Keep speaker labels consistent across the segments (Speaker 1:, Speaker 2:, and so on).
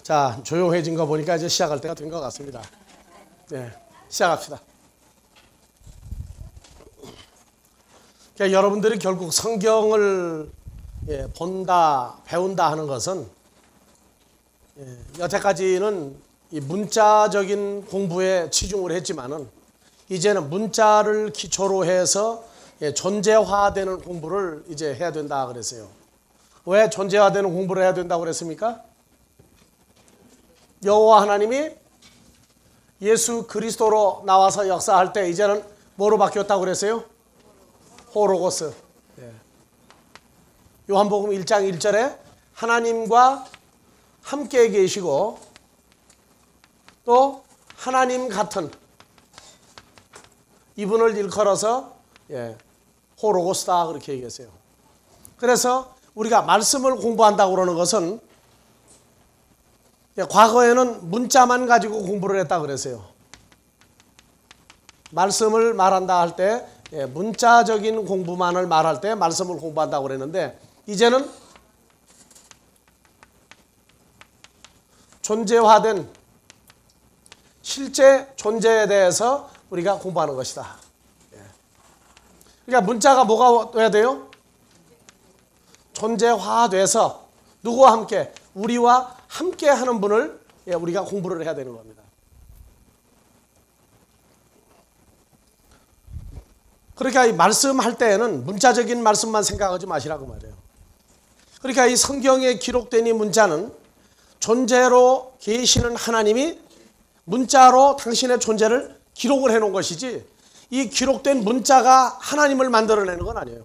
Speaker 1: 자, 조용해진 거 보니까 이제 시작할 때가 된 것 같습니다. 네, 시작합시다. 그러니까 여러분들이 결국 성경을 본다, 배운다 하는 것은 여태까지는 이 문자적인 공부에 치중을 했지만은 이제는 문자를 기초로 해서 존재화되는 공부를 이제 해야 된다 그랬어요. 왜 존재화되는 공부를 해야 된다고 그랬습니까? 여호와 하나님이 예수 그리스도로 나와서 역사할 때 이제는 뭐로 바뀌었다고 그랬어요? 호로고스. 요한복음 1장 1절에 하나님과 함께 계시고 또 하나님 같은 이분을 일컬어서 호로고스다 그렇게 얘기했어요. 그래서 우리가 말씀을 공부한다고 그러는 것은 과거에는 문자만 가지고 공부를 했다고 그랬어요. 말씀을 말한다 할 때 문자적인 공부만을 말할 때 말씀을 공부한다고 그랬는데 이제는 존재화된 실제 존재에 대해서 우리가 공부하는 것이다. 그러니까 문자가 뭐가 돼야 돼요? 존재화돼서 누구와 함께? 우리와 함께 하는 분을 우리가 공부를 해야 되는 겁니다. 그러니까 이 말씀할 때에는 문자적인 말씀만 생각하지 마시라고 말해요. 그러니까 이 성경에 기록된 이 문자는 존재로 계시는 하나님이 문자로 당신의 존재를 기록을 해놓은 것이지 이 기록된 문자가 하나님을 만들어내는 건 아니에요.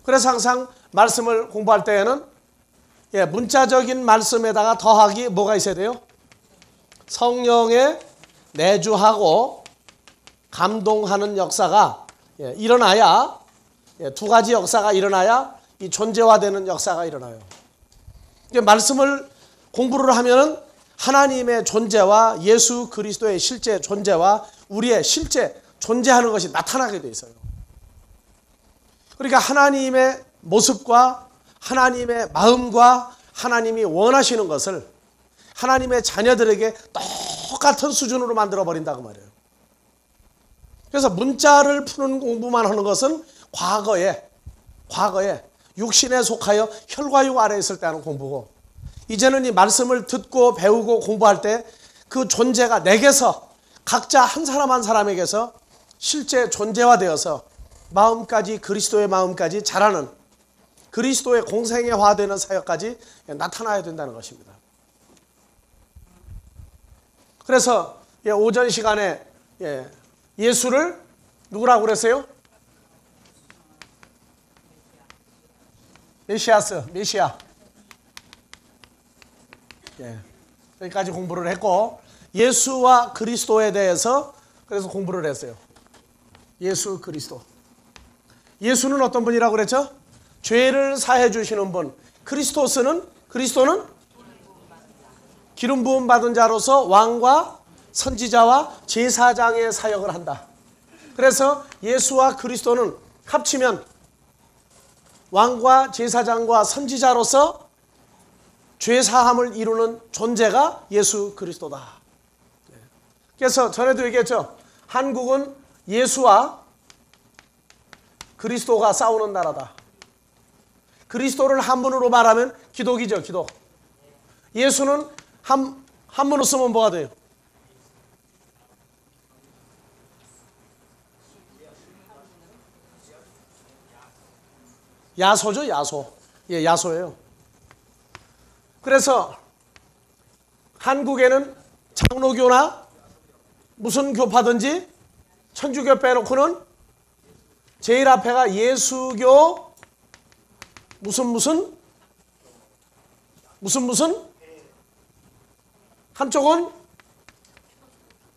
Speaker 1: 그래서 항상 말씀을 공부할 때에는 문자적인 말씀에다가 더하기 뭐가 있어야 돼요? 성령의 내주하고 감동하는 역사가 일어나야 두 가지 역사가 일어나야 이 존재화되는 역사가 일어나요. 말씀을 공부를 하면은 하나님의 존재와 예수 그리스도의 실제 존재와 우리의 실제 존재하는 것이 나타나게 돼 있어요. 그러니까 하나님의 모습과 하나님의 마음과 하나님이 원하시는 것을 하나님의 자녀들에게 똑같은 수준으로 만들어버린다고 말이에요. 그래서 문자를 푸는 공부만 하는 것은 과거에 육신에 속하여 혈과육 아래에 있을 때 하는 공부고 이제는 이 말씀을 듣고 배우고 공부할 때 그 존재가 내게서 각자 한 사람 한 사람에게서 실제 존재화되어서 마음까지 그리스도의 마음까지 자라는 그리스도의 공생애화되는 사역까지 나타나야 된다는 것입니다. 그래서 오전 시간에 예수를 누구라고 그랬어요? 메시아. 여기까지 공부를 했고 예수와 그리스도에 대해서 그래서 공부를 했어요. 예수 그리스도. 예수는 어떤 분이라고 그랬죠? 죄를 사해 주시는 분. 그리스도는 기름 부음 받은 자로서 왕과 선지자와 제사장의 사역을 한다. 그래서 예수와 그리스도는 합치면 왕과 제사장과 선지자로서 죄사함을 이루는 존재가 예수 그리스도다. 그래서 전에도 얘기했죠. 한국은 예수와 그리스도가 싸우는 나라다. 그리스도를 한문으로 말하면 기독이죠. 기독. 예수는 한문으로 쓰면 뭐가 돼요? 야소죠. 야소. 야소예요. 그래서 한국에는 장로교나 무슨 교파든지 천주교 빼놓고는 제일 앞에가 예수교 무슨 한쪽은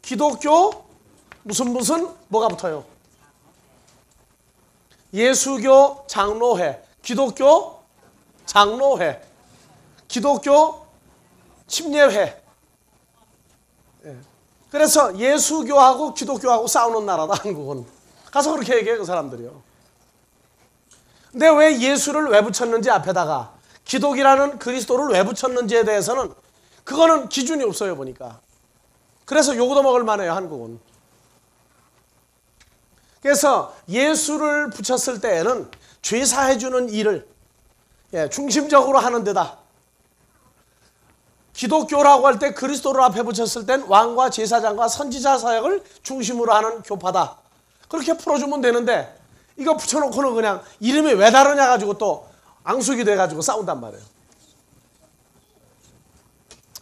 Speaker 1: 기독교 무슨 뭐가 붙어요? 예수교 장로회, 기독교 장로회, 기독교 침례회. 그래서 예수교하고 기독교하고 싸우는 나라다 한국은. 가서 그렇게 얘기해요 그 사람들이요. 근데 왜 예수를 왜 붙였는지 앞에다가 기독이라는 그리스도를 왜 붙였는지에 대해서는 그거는 기준이 없어요 보니까. 그래서 요거도 먹을 만해요 한국은. 그래서 예수를 붙였을 때에는 죄사해주는 일을 중심적으로 하는 데다. 기독교라고 할 때 그리스도를 앞에 붙였을 땐 왕과 제사장과 선지자 사역을 중심으로 하는 교파다. 그렇게 풀어주면 되는데 이거 붙여놓고는 그냥 이름이 왜 다르냐 가지고 또 앙숙이 돼가지고 싸운단 말이에요.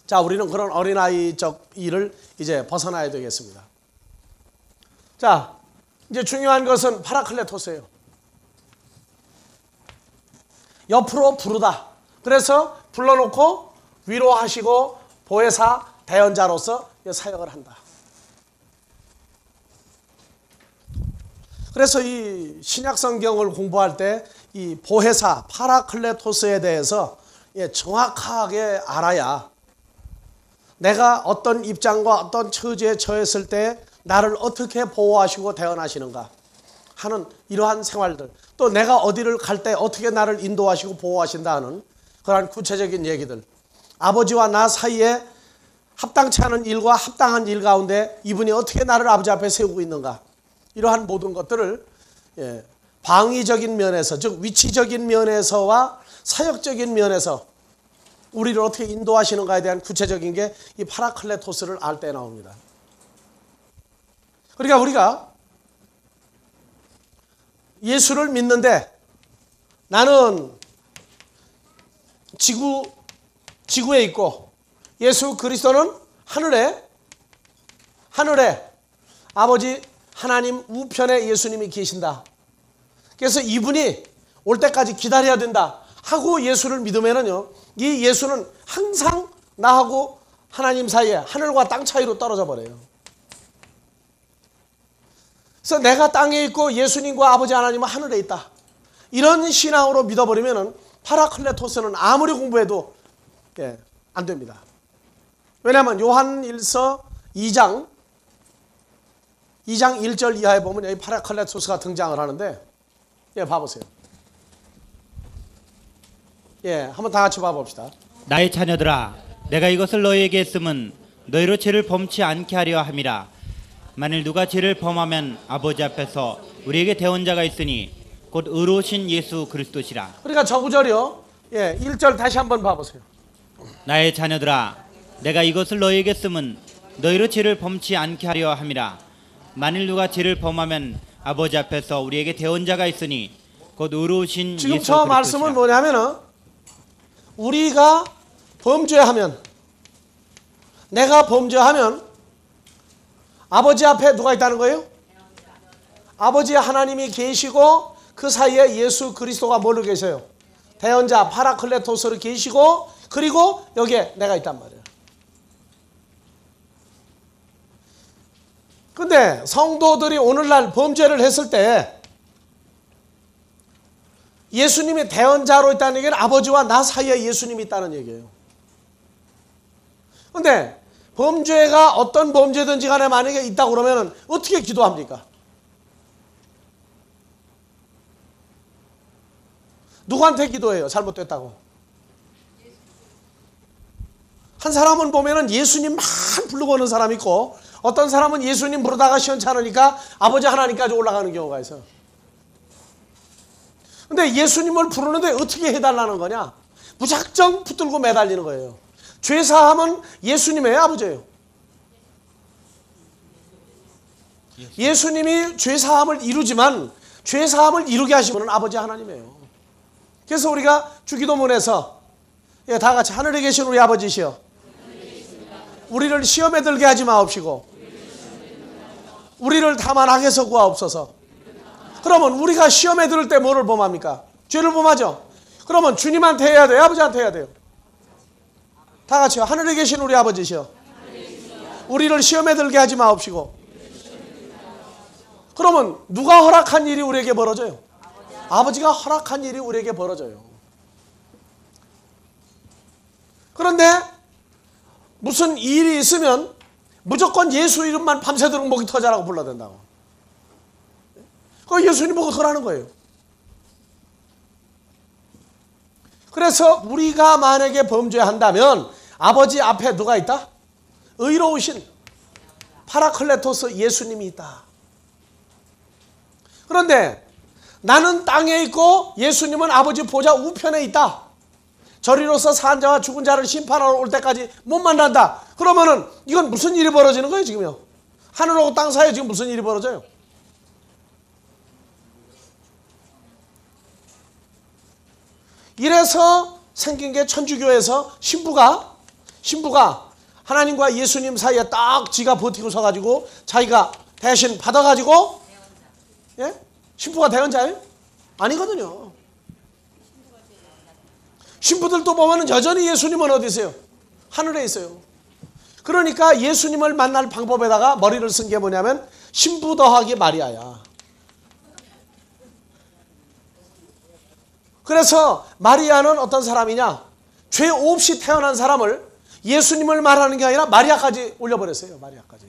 Speaker 1: 자, 우리는 그런 어린아이적 일을 이제 벗어나야 되겠습니다. 자, 이제 중요한 것은 파라클레토스예요. 옆으로 부르다. 그래서 불러놓고 위로하시고 보혜사 대언자로서 사역을 한다. 그래서 이 신약 성경을 공부할 때 이 보혜사 파라클레토스에 대해서 정확하게 알아야 내가 어떤 입장과 어떤 처지에 처했을 때 나를 어떻게 보호하시고 대언하시는가 하는 이러한 생활들, 또 내가 어디를 갈 때 어떻게 나를 인도하시고 보호하신다 하는 그러한 구체적인 얘기들, 아버지와 나 사이에 합당치 않은 일과 합당한 일 가운데 이분이 어떻게 나를 아버지 앞에 세우고 있는가, 이러한 모든 것들을 방위적인 면에서, 즉 위치적인 면에서와 사역적인 면에서 우리를 어떻게 인도하시는가에 대한 구체적인 게 이 파라클레토스를 알 때 나옵니다. 그러니까 우리가 예수를 믿는데 나는 지구에 있고 예수 그리스도는 하늘에 아버지 하나님 우편에 예수님이 계신다. 그래서 이분이 올 때까지 기다려야 된다 하고 예수를 믿으면은요, 이 예수는 항상 나하고 하나님 사이에 하늘과 땅 차이로 떨어져 버려요. 그래서 내가 땅에 있고 예수님과 아버지 하나님은 하늘에 있다. 이런 신앙으로 믿어버리면은 파라클레토스는 아무리 공부해도 안 됩니다. 왜냐하면 요한일서 2장 1절 이하에 보면 여기 파라클레토스가 등장을 하는데, 봐보세요. 한번 다 같이 봐봅시다.
Speaker 2: 나의 자녀들아, 내가 이것을 너희에게 했음은 너희로 죄를 범치 않게 하려 함이라. 만일 누가 죄를 범하면 아버지 앞에서 우리에게 대언자가 있으니 곧 의로우신 예수 그리스도시라.
Speaker 1: 그러니까 저 구절이요. 1절 다시 한번 봐보세요.
Speaker 2: 나의 자녀들아, 내가 이것을 너희에게 했음은 너희로 죄를 범치 않게 하려 함이라. 만일 누가 죄를 범하면 아버지 앞에서 우리에게 대언자가 있으니 곧 의로우신
Speaker 1: 지금
Speaker 2: 예수
Speaker 1: 저
Speaker 2: 그리스도시라.
Speaker 1: 말씀은 뭐냐면은 우리가 범죄하면, 내가 범죄하면 아버지 앞에 누가 있다는 거예요? 아버지 하나님이 계시고 그 사이에 예수 그리스도가 뭘로 계세요? 대언자 파라클레토스로 계시고, 그리고 여기에 내가 있단 말이에요. 근데 성도들이 오늘날 범죄를 했을 때 예수님이 대언자로 있다는 얘기는 아버지와 나 사이에 예수님이 있다는 얘기예요. 근데 범죄가 어떤 범죄든지 간에 만약에 있다고 그러면 어떻게 기도합니까? 누구한테 기도해요? 잘못됐다고. 한 사람은 보면은 예수님만 부르고 오는 사람이 있고, 어떤 사람은 예수님 부르다가 시원찮으니까 아버지 하나님까지 올라가는 경우가 있어요. 근데 예수님을 부르는데 어떻게 해달라는 거냐? 무작정 붙들고 매달리는 거예요. 죄사함은 예수님의 아버지예요. 예수님이 죄사함을 이루지만 죄사함을 이루게 하신 분은 아버지 하나님이에요. 그래서 우리가 주기도문에서 다 같이 하늘에 계신 우리 아버지시여, 우리를 시험에 들게 하지 마옵시고 우리를 다만 악에서 구하옵소서. 그러면 우리가 시험에 들을 때 뭐를 범합니까? 죄를 범하죠. 그러면 주님한테 해야 돼요? 아버지한테 해야 돼요? 다 같이요. 하늘에 계신 우리 아버지시여, 우리를 시험에 들게 하지 마옵시고. 그러면 누가 허락한 일이 우리에게 벌어져요? 아버지가 허락한 일이 우리에게 벌어져요. 그런데 무슨 일이 있으면 무조건 예수 이름만 밤새도록 목이 터져라고 불러야 된다고. 그 예수님 보고 그러는 거예요. 그래서 우리가 만약에 범죄한다면 아버지 앞에 누가 있다? 의로우신 파라클레토스 예수님이 있다. 그런데 나는 땅에 있고 예수님은 아버지 보좌 우편에 있다. 저리로서 산 자와 죽은 자를 심판하러 올 때까지 못 만난다. 그러면은 이건 무슨 일이 벌어지는 거예요 지금요? 하늘하고 땅 사이에 지금 무슨 일이 벌어져요? 이래서 생긴 게 천주교에서 신부가 하나님과 예수님 사이에 딱 지가 버티고 서가지고 자기가 대신 받아가지고, 예? 신부가 대언자예요? 아니거든요. 신부들도 보면 여전히 예수님은 어디 있어요? 하늘에 있어요. 그러니까 예수님을 만날 방법에다가 머리를 쓴 게 뭐냐면 신부 더하기 마리아야. 그래서 마리아는 어떤 사람이냐? 죄 없이 태어난 사람을 예수님을 말하는 게 아니라 마리아까지 올려버렸어요. 마리아까지.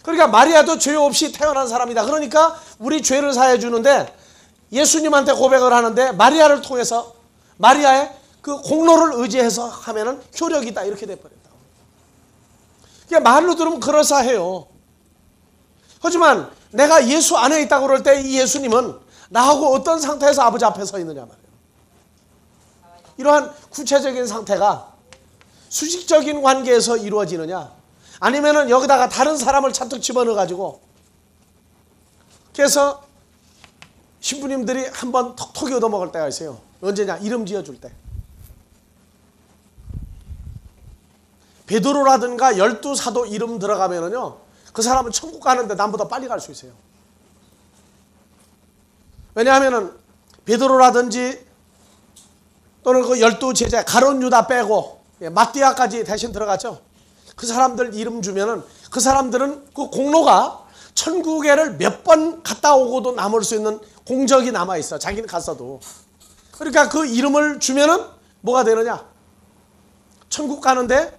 Speaker 1: 그러니까 마리아도 죄 없이 태어난 사람이다. 그러니까 우리 죄를 사해 주는데 예수님한테 고백을 하는데 마리아를 통해서 마리아의 그 공로를 의지해서 하면은 효력이 있다. 이렇게 돼버렸다. 그러니까 말로 들으면 그럴싸해요. 하지만 내가 예수 안에 있다고 그럴 때 이 예수님은 나하고 어떤 상태에서 아버지 앞에 서 있느냐 말이에요. 이러한 구체적인 상태가 수직적인 관계에서 이루어지느냐, 아니면은 여기다가 다른 사람을 잔뜩 집어넣어 가지고, 그래서 신부님들이 한번 톡톡이 얻어먹을 때가 있어요. 언제냐? 이름 지어줄 때. 베드로라든가 12사도 이름 들어가면은요, 그 사람은 천국 가는데 남보다 빨리 갈 수 있어요. 왜냐하면은 베드로라든지 또는 그 12제자 가룟 유다 빼고 마띠아까지 대신 들어갔죠. 그 사람들 이름 주면은 그 사람들은 그 공로가 천국에를 몇 번 갔다 오고도 남을 수 있는 공적이 남아 있어. 자기는 갔어도. 그러니까 그 이름을 주면은 뭐가 되느냐? 천국 가는데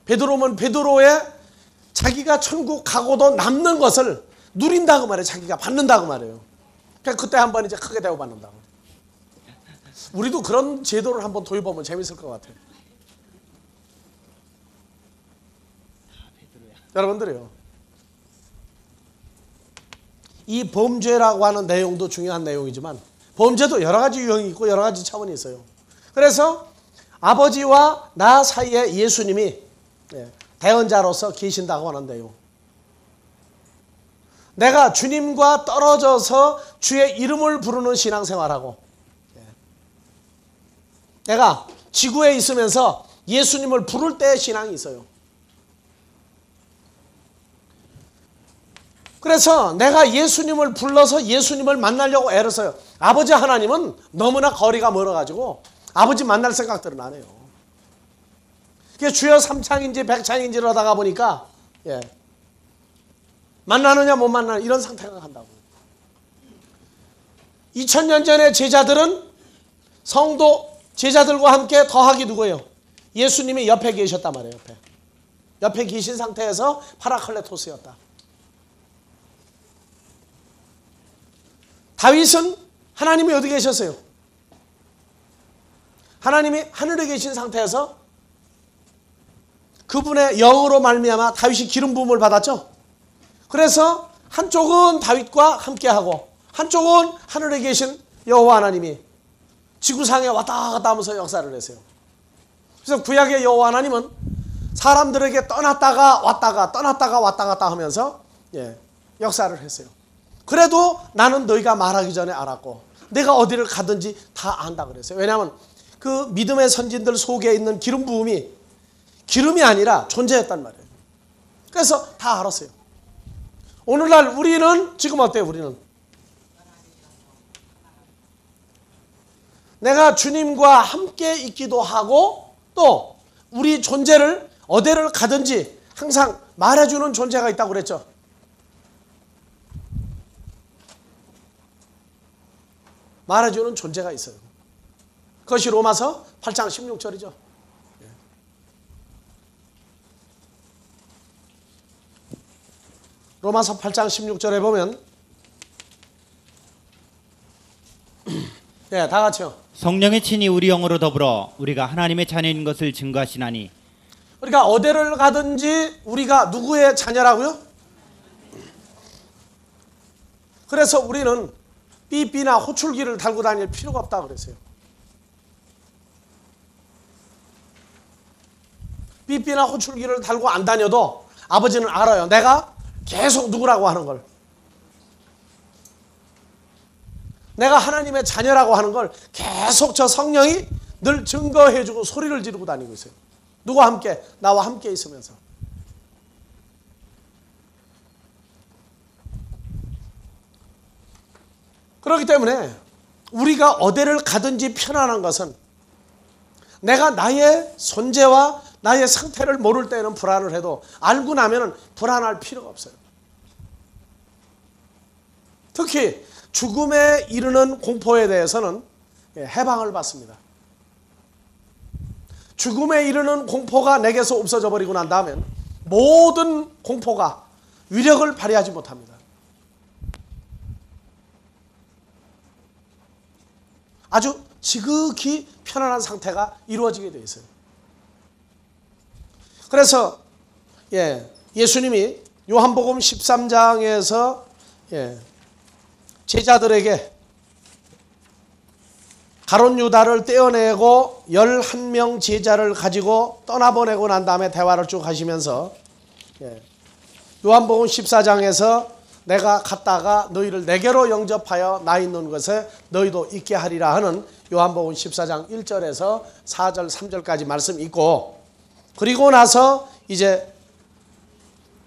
Speaker 1: 베드로면 베드로의 자기가 천국 가고도 남는 것을 누린다고 말해요. 자기가 받는다고 말해요. 그러니까 그때 한번 이제 크게 대우받는다고. 우리도 그런 제도를 한번 도입하면 재밌을 것 같아요. 여러분들이요, 이 범죄라고 하는 내용도 중요한 내용이지만 범죄도 여러 가지 유형이 있고 여러 가지 차원이 있어요. 그래서 아버지와 나 사이에 예수님이 대언자로서 계신다고 하는데요, 내가 주님과 떨어져서 주의 이름을 부르는 신앙생활하고 내가 지구에 있으면서 예수님을 부를 때의 신앙이 있어요. 그래서 내가 예수님을 불러서 예수님을 만나려고 애를 써요. 아버지 하나님은 너무나 거리가 멀어가지고 아버지 만날 생각들은 안 해요. 그게 주여 삼창인지 백창인지를 하다가 보니까 만나느냐 못 만나느냐 이런 상태가 간다고. 2000년 전에 제자들은 성도 제자들과 함께 더하기 누구예요? 예수님이 옆에 계셨단 말이에요. 옆에 계신 상태에서 파라클레토스였다. 다윗은 하나님이 어디 계셨어요? 하나님이 하늘에 계신 상태에서 그분의 영으로 말미암아 다윗이 기름 부음을 받았죠. 그래서 한쪽은 다윗과 함께하고 한쪽은 하늘에 계신 여호와 하나님이 지구상에 왔다 갔다 하면서 역사를 했어요. 그래서 구약의 여호와 하나님은 사람들에게 떠났다가 왔다가 떠났다가 왔다 갔다 하면서 역사를 했어요. 그래도 나는 너희가 말하기 전에 알았고 내가 어디를 가든지 다 안다 그랬어요. 왜냐하면 그 믿음의 선진들 속에 있는 기름 부음이 기름이 아니라 존재였단 말이에요. 그래서 다 알았어요. 오늘날 우리는 지금 어때요? 우리는 내가 주님과 함께 있기도 하고 또 우리 존재를 어디를 가든지 항상 말해주는 존재가 있다고 그랬죠. 말해주는 존재가 있어요. 그것이 로마서 8장 16절이죠. 로마서 8장 16절에 보면 다 같이요.
Speaker 2: 성령의 친히 우리 영으로 더불어 우리가 하나님의 자녀인 것을 증거하시나니.
Speaker 1: 그러니까 어디를 가든지 우리가 누구의 자녀라고요? 그래서 우리는 삐삐나 호출기를 달고 다닐 필요가 없다 그랬어요. 삐삐나 호출기를 달고 안 다녀도 아버지는 알아요. 내가 계속 누구라고 하는 걸. 내가 하나님의 자녀라고 하는 걸 계속 저 성령이 늘 증거해주고 소리를 지르고 다니고 있어요. 누구와 함께? 나와 함께 있으면서. 그렇기 때문에 우리가 어디를 가든지 편안한 것은 내가 나의 존재와 나의 상태를 모를 때는 불안을 해도 알고 나면 불안할 필요가 없어요. 특히 죽음에 이르는 공포에 대해서는 해방을 받습니다. 죽음에 이르는 공포가 내게서 없어져 버리고 난 다음엔 모든 공포가 위력을 발휘하지 못합니다. 아주 지극히 편안한 상태가 이루어지게 되어 있어요. 그래서 예수님이 요한복음 13장에서 제자들에게 가룟 유다를 떼어내고 11명 제자를 가지고 떠나보내고 난 다음에 대화를 쭉 하시면서 요한복음 14장에서 내가 갔다가 너희를 내게로 영접하여 나 있는 곳에 너희도 있게 하리라 하는 요한복음 14장 1절에서 4절 3절까지 말씀 있고, 그리고 나서 이제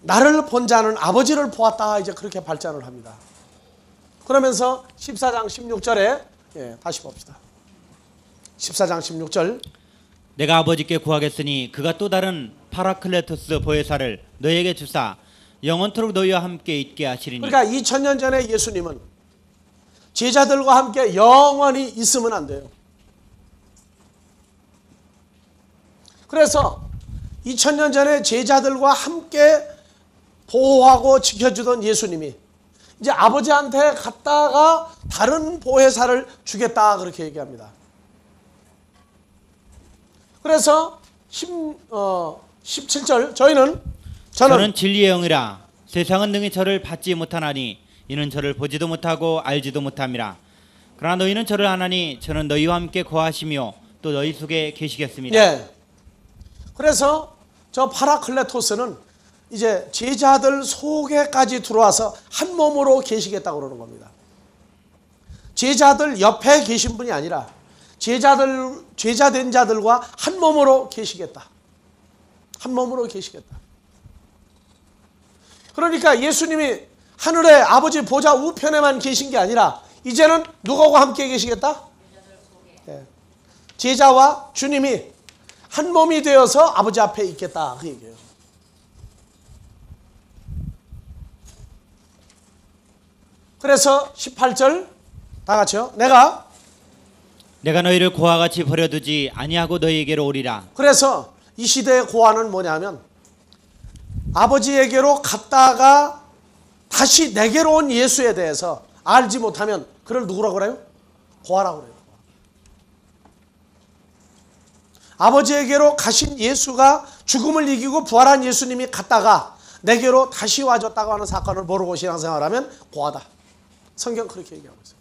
Speaker 1: 나를 본 자는 아버지를 보았다 이제 그렇게 발전을 합니다. 그러면서 14장 16절에 다시 봅시다. 14장 16절
Speaker 2: 내가 아버지께 구하겠으니 그가 또 다른 파라클레토스 보혜사를 너희에게 주사 영원토록 너희와 함께 있게 하시리니.
Speaker 1: 그러니까 2000년 전에 예수님은 제자들과 함께 영원히 있으면 안 돼요. 그래서 2000년 전에 제자들과 함께 보호하고 지켜주던 예수님이 이제 아버지한테 갔다가 다른 보혜사를 주겠다 그렇게 얘기합니다. 그래서 17절 저는
Speaker 2: 진리의 영이라 세상은 능히 저를 받지 못하나니 이는 저를 보지도 못하고 알지도 못함이라. 그러나 너희는 저를 아나니 저는 너희와 함께 거하시며 또 너희 속에 계시겠습니다.
Speaker 1: 그래서 저 파라클레토스는 이제 제자들 속에까지 들어와서 한 몸으로 계시겠다고 그러는 겁니다. 제자들 옆에 계신 분이 아니라 제자 된 자들과 한 몸으로 계시겠다. 한 몸으로 계시겠다. 그러니까 예수님이 하늘에 아버지 보좌 우편에만 계신 게 아니라 이제는 누구와 함께 계시겠다? 제자와 주님이 한 몸이 되어서 아버지 앞에 있겠다 그 얘기예요. 그래서 18절 다 같이요. 내가
Speaker 2: 너희를 고아 같이 버려두지 아니하고 너희에게로 오리라.
Speaker 1: 그래서 이 시대의 고아는 뭐냐면 아버지에게로 갔다가 다시 내게로 온 예수에 대해서 알지 못하면 그를 누구라고 그래요? 고아라고 그래요. 아버지에게로 가신 예수가 죽음을 이기고 부활한 예수님이 갔다가 내게로 다시 와줬다고 하는 사건을 모르고 신앙생활을 하면 고아다. 성경 그렇게 얘기하고 있어요.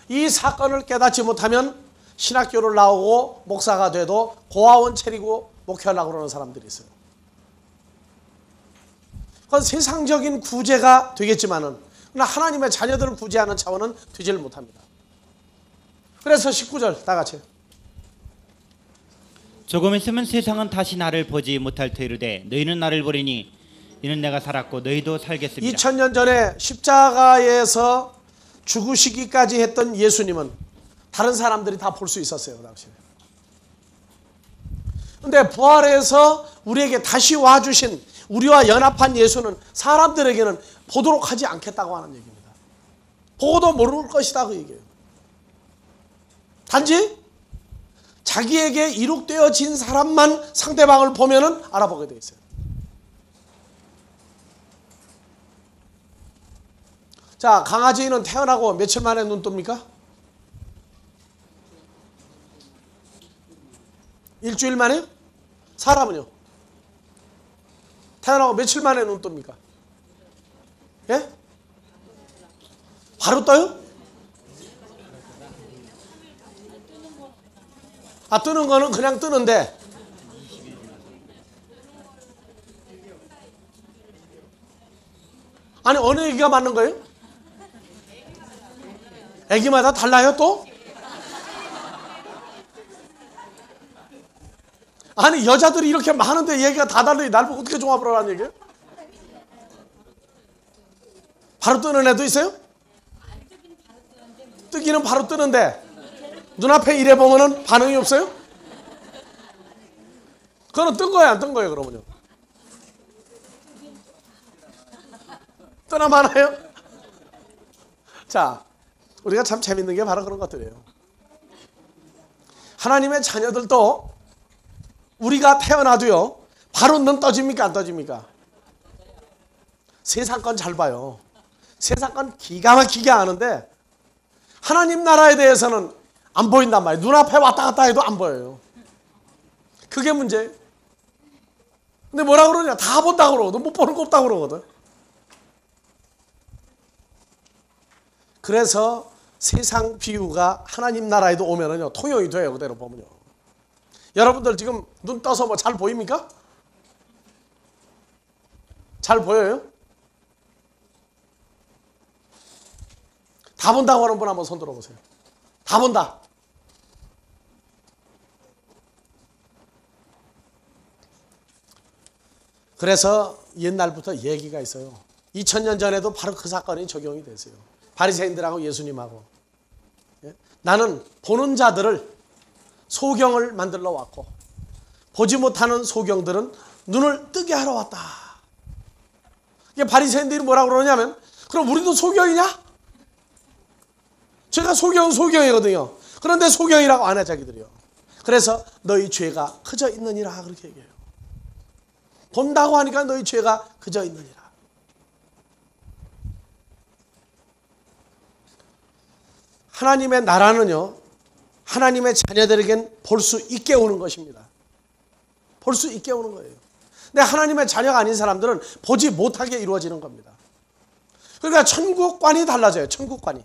Speaker 1: 이 사건을 깨닫지 못하면 신학교를 나오고 목사가 돼도 고아원 차리고 목회하려고 그러는 사람들이 있어요. 그건 세상적인 구제가 되겠지만은 그러나 하나님의 자녀들을 구제하는 차원은 되지를 못합니다. 그래서 19절 다 같이
Speaker 2: 조금 있으면 세상은 다시 나를 보지 못할 터이르되 너희는 나를 보리니 이는 내가 살았고 너희도 살겠습니다.
Speaker 1: 2000년 전에 십자가에서 죽으시기까지 했던 예수님은 다른 사람들이 다 볼 수 있었어요. 그 당시에. 그런데 부활해서 우리에게 다시 와주신 우리와 연합한 예수는 사람들에게는 보도록 하지 않겠다고 하는 얘기입니다. 보고도 모를 것이다 그 얘기예요. 단지 자기에게 이룩되어진 사람만 상대방을 보면은 알아보게 돼 있어요. 자, 강아지는 태어나고 며칠 만에 눈 뜹니까? 일주일 만에? 사람은요? 태어나고 며칠 만에 눈 뜹니까? 예? 바로 떠요? 아, 뜨는 거는 그냥 뜨는데 아니, 어느 얘기가 맞는 거예요? 애기마다 달라요 또? 아니, 여자들이 이렇게 많은데 얘기가 다 달라요. 날 보고 어떻게 종합을 하라는 얘기예요? 바로 뜨는 애도 있어요? 뜨기는 바로 뜨는데 눈앞에 이래 보면은 반응이 없어요? 그거는 뜬 거예요, 안 뜬 거예요, 그러면요? 뜨나 마나요? 자, 우리가 참 재밌는 게 바로 그런 것들이에요. 하나님의 자녀들도 우리가 태어나도요, 바로 눈 떠집니까, 안 떠집니까? 세상 건 잘 봐요. 세상 건 기가 막히게 아는데 하나님 나라에 대해서는 안 보인단 말이에요. 눈앞에 왔다 갔다 해도 안 보여요. 그게 문제예요. 근데 뭐라 그러냐? 다 본다고 그러거든. 못 보는 거 없다고 그러거든. 그래서 세상 비유가 하나님 나라에도 오면은요, 통용이 돼요. 그대로 보면요. 여러분들 지금 눈 떠서 뭐 잘 보입니까? 잘 보여요? 다 본다고 하는 분 한번 손 들어보세요. 다 본다. 그래서 옛날부터 얘기가 있어요. 2000년 전에도 바로 그 사건이 적용이 됐어요. 바리새인들하고 예수님하고. 나는 보는 자들을 소경을 만들러 왔고 보지 못하는 소경들은 눈을 뜨게 하러 왔다. 이게 바리새인들이 뭐라고 그러냐면, 그럼 우리도 소경이냐? 제가 소경은 소경이거든요. 그런데 소경이라고 안 해, 자기들이요. 그래서 너희 죄가 그저 있느니라 그렇게 얘기해요. 본다고 하니까 너희 죄가 그저 있느니라. 하나님의 나라는요, 하나님의 자녀들에겐 볼 수 있게 오는 것입니다. 볼 수 있게 오는 거예요. 근데 하나님의 자녀가 아닌 사람들은 보지 못하게 이루어지는 겁니다. 그러니까 천국관이 달라져요. 천국관이.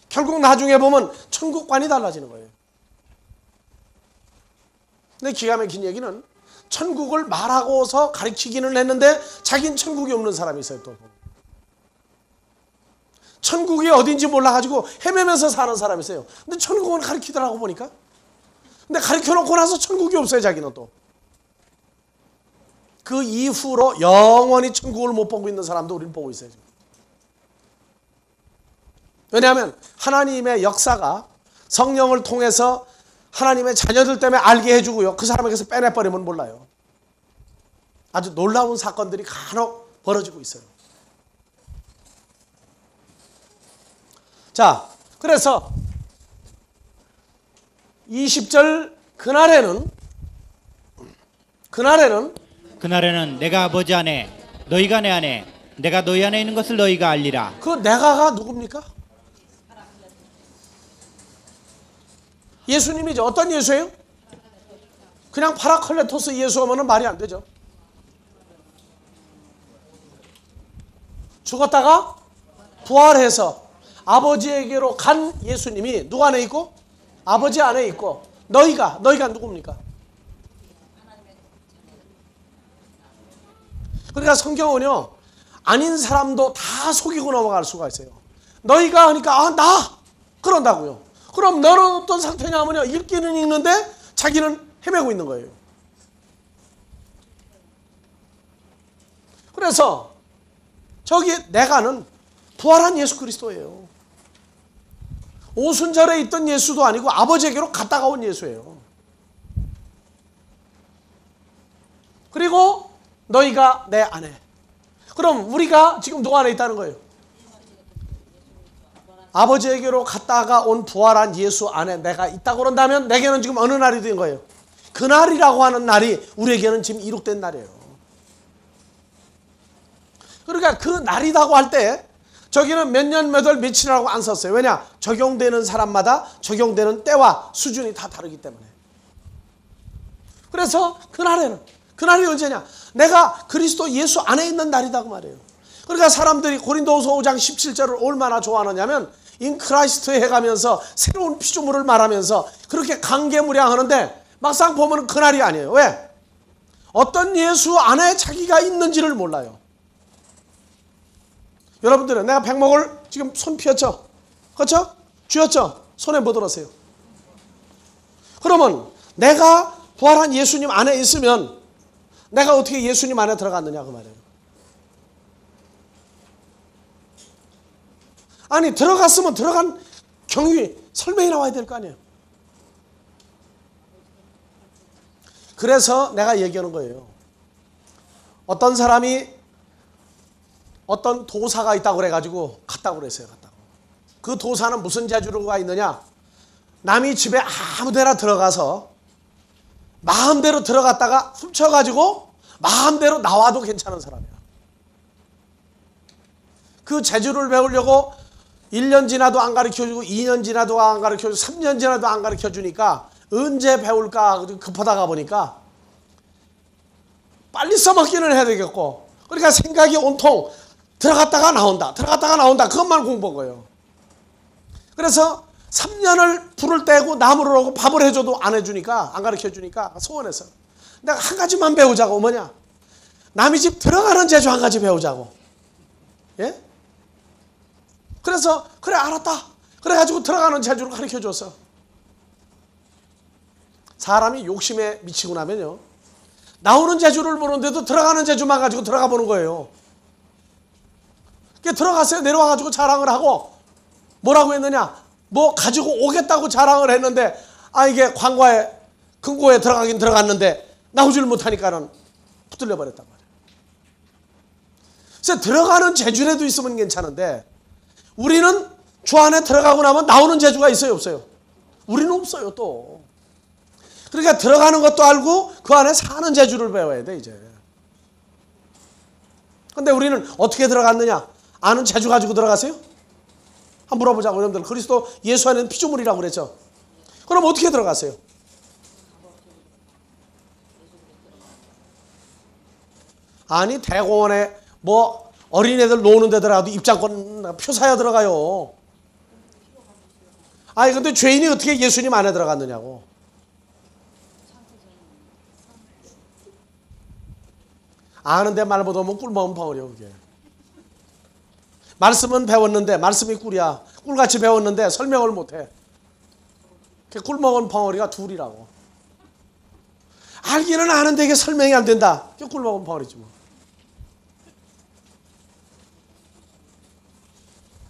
Speaker 1: 결국 나중에 보면 천국관이 달라지는 거예요. 근데 기가 막힌 얘기는 천국을 말하고서 가르치기는 했는데 자기는 천국이 없는 사람이 있어요. 또 천국이 어딘지 몰라가지고 헤매면서 사는 사람이 있어요. 근데 천국은 가르치더라고 보니까. 근데 가르쳐놓고 나서 천국이 없어요. 자기는 또. 그 이후로 영원히 천국을 못 보고 있는 사람도 우리는 보고 있어요. 지금. 왜냐하면 하나님의 역사가 성령을 통해서 하나님의 자녀들 때문에 알게 해주고요, 그 사람에게서 빼내버리면 몰라요. 아주 놀라운 사건들이 간혹 벌어지고 있어요. 자, 그래서 20절 그날에는
Speaker 2: 내가 아버지 안에 너희가 내 안에 내가 너희 안에 있는 것을 너희가 알리라.
Speaker 1: 그 내가가 누굽니까? 예수님이죠. 어떤 예수예요? 그냥 파라클레토스 예수 하면 말이 안 되죠. 죽었다가 부활해서 아버지에게로 간 예수님이 누구 안에 있고? 아버지 안에 있고. 너희가 누굽니까? 그러니까 성경은요, 아닌 사람도 다 속이고 넘어갈 수가 있어요. 너희가 하니까 나 그런다고요. 그럼 너는 어떤 상태냐면요, 읽기는 읽는데 자기는 헤매고 있는 거예요. 그래서 저기 내가는 부활한 예수 그리스도예요. 오순절에 있던 예수도 아니고 아버지에게로 갔다가 온 예수예요. 그리고 너희가 내 안에. 그럼 우리가 지금 누구 안에 있다는 거예요? 아버지에게로 갔다가 온 부활한 예수 안에 내가 있다고 그런다면 내게는 지금 어느 날이 된 거예요? 그날이라고 하는 날이 우리에게는 지금 이룩된 날이에요. 그러니까 그 날이라고 할 때 저기는 몇 년, 몇 월, 며칠이라고 안 썼어요. 왜냐? 적용되는 사람마다 적용되는 때와 수준이 다 다르기 때문에. 그래서 그날이 언제냐? 내가 그리스도 예수 안에 있는 날이다 그 말이에요. 그러니까 사람들이 고린도후서 5장 17절을 얼마나 좋아하느냐면 인 크라이스트 해가면서 새로운 피조물을 말하면서 그렇게 강개무량하는데 막상 보면 그날이 아니에요. 왜? 어떤 예수 안에 자기가 있는지를 몰라요. 여러분들은 내가 백목을 지금 손 피었죠? 그렇죠? 쥐었죠? 손에 뭐 들었어요? 그러면 내가 부활한 예수님 안에 있으면 내가 어떻게 예수님 안에 들어갔느냐 그 말이에요. 아니 들어갔으면 들어간 경위 설명이 나와야 될 거 아니에요. 그래서 내가 얘기하는 거예요. 어떤 사람이 어떤 도사가 있다고 그래가지고 갔다고 그랬어요. 그 도사는 무슨 재주가 있느냐? 남이 집에 아무데나 들어가서 마음대로 들어갔다가 훔쳐가지고 마음대로 나와도 괜찮은 사람이야. 그 재주를 배우려고 1년 지나도 안 가르쳐주고 2년 지나도 안 가르쳐주고 3년 지나도 안 가르쳐주니까 언제 배울까 급하다가 보니까 빨리 써먹기는 해야 되겠고, 그러니까 생각이 온통 들어갔다가 나온다 그것만 공부한 거예요. 그래서 3년을 불을 떼고 나무를 오고 밥을 해줘도 안 해주니까, 안 가르쳐주니까 소원해서 내가 한 가지만 배우자고. 뭐냐? 남의 집 들어가는 재주 한 가지 배우자고. 예? 그래서 그래 알았다 그래가지고 들어가는 재주를 가르쳐줬어. 사람이 욕심에 미치고 나면요, 나오는 재주를 모르는데도 들어가는 재주만 가지고 들어가 보는 거예요. 들어갔어요. 내려와가지고 자랑을 하고 뭐라고 했느냐? 뭐 가지고 오겠다고 자랑을 했는데 이게 관과에 금고에 들어가긴 들어갔는데 나오지를 못하니까는 붙들려 버렸단 말이에요. 그래서 들어가는 재주라도 있으면 괜찮은데 우리는 주 안에 들어가고 나면 나오는 재주가 있어요, 없어요? 우리는 없어요 또. 그러니까 들어가는 것도 알고 그 안에 사는 재주를 배워야 돼 이제. 근데 우리는 어떻게 들어갔느냐? 아는 재주 가지고 들어가세요? 한번 물어보자고. 여러분들 그리스도 예수 안에는 피조물이라고 그랬죠. 그럼 어떻게 들어가세요? 아니 대공원에 뭐 어린애들 노는 데 들어가도 입장권 표 사야 들어가요. 아니 근데 죄인이 어떻게 예수님 안에 들어갔느냐고. 아는데 말 못하면 꿀 먹으면 벙어려 그게. 말씀은 배웠는데 말씀이 꿀이야. 꿀같이 배웠는데 설명을 못해. 꿀 먹은 벙어리가 둘이라고. 알기는 아는데 이게 설명이 안 된다. 꿀 먹은 벙어리지 뭐.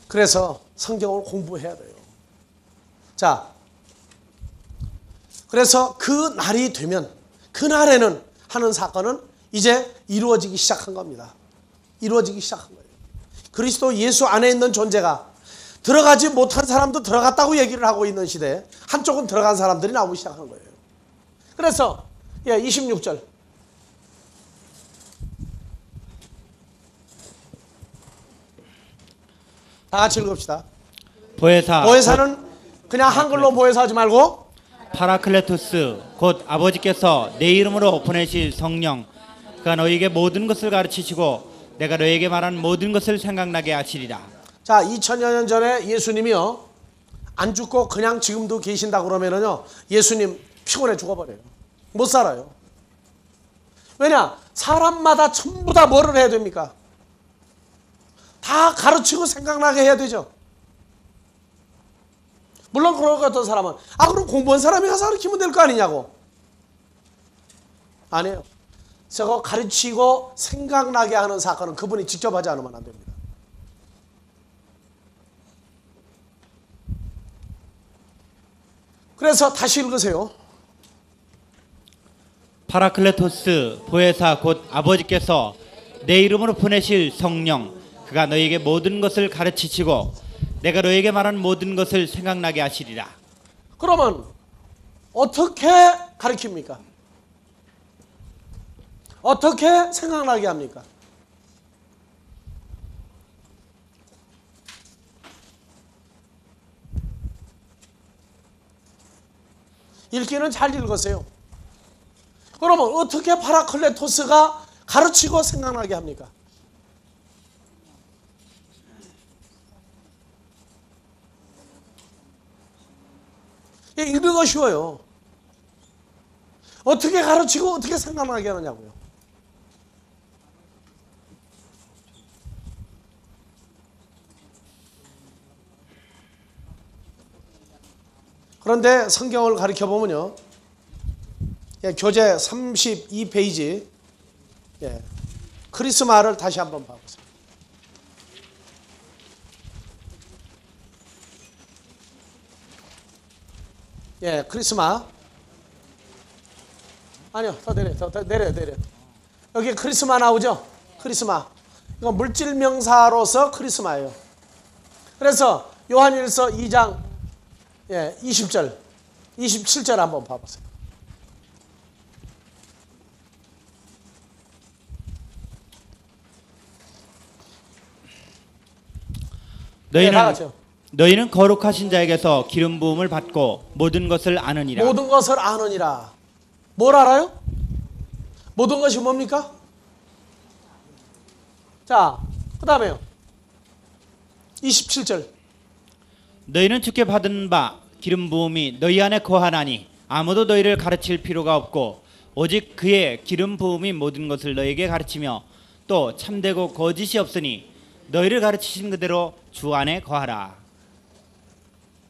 Speaker 1: 그래서 성경을 공부해야 돼요. 자, 그래서 그 날이 되면 그날에는 하는 사건은 이제 이루어지기 시작한 겁니다. 이루어지기 시작한 거예요. 그리스도 예수 안에 있는 존재가 들어가지 못한 사람도 들어갔다고 얘기를 하고 있는 시대에 한쪽은 들어간 사람들이 나오기 시작한 거예요. 그래서 26절 다 같이 읽읍시다. 보혜사는 그냥 한글로 보혜사 하지 말고
Speaker 2: 파라클레토스 곧 아버지께서 내 이름으로 보내실 성령, 그가 너희에게 모든 것을 가르치시고 내가 너희에게 말한 모든 것을 생각나게 하시리라.
Speaker 1: 자, 2000여 년 전에 예수님이요 안 죽고 그냥 지금도 계신다 그러면은요 예수님 피곤해 죽어버려요. 못 살아요. 왜냐? 사람마다 전부 다 뭐를 해야 됩니까? 다 가르치고 생각나게 해야 되죠. 물론 그럴 것 같은 사람은 그럼 공부한 사람이 가서 가르치면 될 거 아니냐고. 아니에요. 저거 가르치고 생각나게 하는 사건은 그분이 직접 하지 않으면 안 됩니다. 그래서 다시 읽으세요.
Speaker 2: 파라클레토스 보혜사 곧 아버지께서 내 이름으로 보내실 성령, 그가 너희에게 모든 것을 가르치시고 내가 너희에게 말한 모든 것을 생각나게 하시리라.
Speaker 1: 그러면 어떻게 가르칩니까? 어떻게 생각나게 합니까? 읽기는 잘 읽으세요. 그러면 어떻게 파라클레토스가 가르치고 생각나게 합니까? 읽는 거 쉬워요. 어떻게 가르치고 어떻게 생각나게 하느냐고요. 그런데 성경을 가르쳐 보면요, 교재 32페이지, 크리스마를 다시 한번 봐보세요. 크리스마. 아니요, 더 내려. 여기 크리스마 나오죠? 크리스마. 이건 물질 명사로서 크리스마예요. 그래서 요한일서 2장 20절, 27절 한번 봐보세요.
Speaker 2: 너희는 거룩하신 자에게서 기름 부음을 받고 모든 것을 아느니라.
Speaker 1: 모든 것을 아느니라. 뭘 알아요? 모든 것이 뭡니까? 자, 그 다음에요. 27절.
Speaker 2: 너희는 주께 받은 바 기름 부음이 너희 안에 거하나니 아무도 너희를 가르칠 필요가 없고 오직 그의 기름 부음이 모든 것을 너희에게 가르치며 또 참되고 거짓이 없으니 너희를 가르치신 그대로 주 안에 거하라.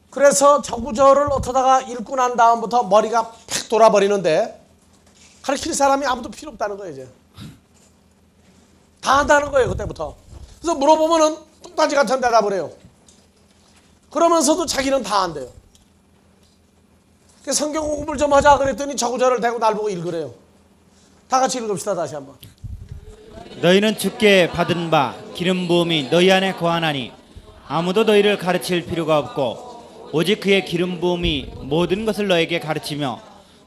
Speaker 1: 그래서 저 구절을 어쩌다가 읽고 난 다음부터 머리가 팍 돌아버리는데 가르칠 사람이 아무도 필요 없다는 거예요. 이제 다 한다는 거예요. 그때부터. 그래서 물어보면은 뚱딴지 같은 대답을 해요. 그러면서도 자기는 다 한대요. 성경 공부를 좀 하자 그랬더니 저 구절을 대고 날 보고 읽으래요. 다 같이 읽읍시다. 다시 한번.
Speaker 2: 너희는 주께 받은 바 기름 부음이 너희 안에 거하나니 아무도 너희를 가르칠 필요가 없고 오직 그의 기름 부음이 모든 것을 너에게 가르치며